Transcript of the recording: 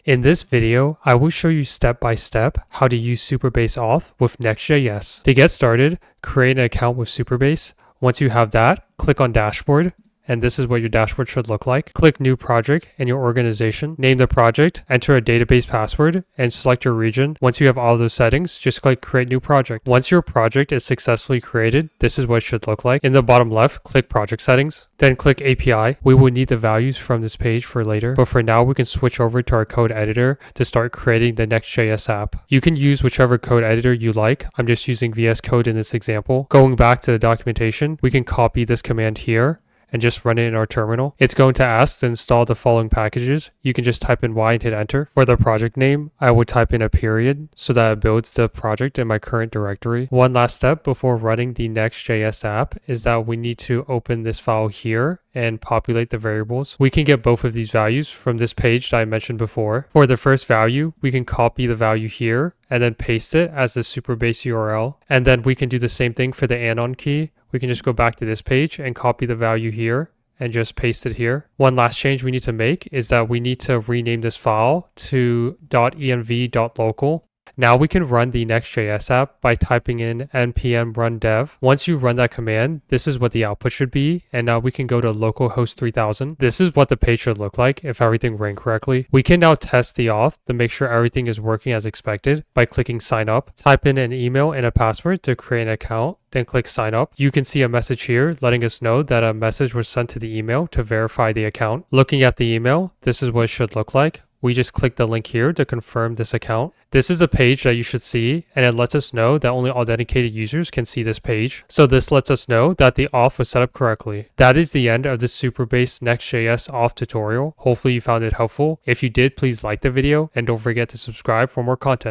In this video, I will show you step by step how to use Supabase Auth with Next.js. To get started, create an account with Supabase. Once you have that, click on Dashboard, and this is what your dashboard should look like. Click New Project in your organization, name the project, enter a database password, and select your region. Once you have all those settings, just click Create New Project. Once your project is successfully created, this is what it should look like. In the bottom left, click Project Settings, then click API. We will need the values from this page for later, but for now, we can switch over to our code editor to start creating the Next.js app. You can use whichever code editor you like. I'm just using VS Code in this example. Going back to the documentation, we can copy this command here and just run it in our terminal. It's going to ask to install the following packages. You can just type in Y and hit enter. For the project name, I would type in a period so that it builds the project in my current directory. One last step before running the Next.js app is that we need to open this file here and populate the variables. We can get both of these values from this page that I mentioned before. For the first value, we can copy the value here and then paste it as the Supabase URL. And then we can do the same thing for the anon key. We can just go back to this page and copy the value here and just paste it here. One last change we need to make is that we need to rename this file to .env.local. Now we can run the Next.js app by typing in npm run dev. Once you run that command, this is what the output should be. And now we can go to localhost 3000. This is what the page should look like if everything ran correctly. We can now test the auth to make sure everything is working as expected by clicking sign up. Type in an email and a password to create an account, then click sign up. You can see a message here letting us know that a message was sent to the email to verify the account. Looking at the email, this is what it should look like. We just click the link here to confirm this account. This is a page that you should see, and it lets us know that only authenticated users can see this page. So this lets us know that the auth was set up correctly. That is the end of the Supabase Next.js Auth tutorial. Hopefully you found it helpful. If you did, please like the video and don't forget to subscribe for more content.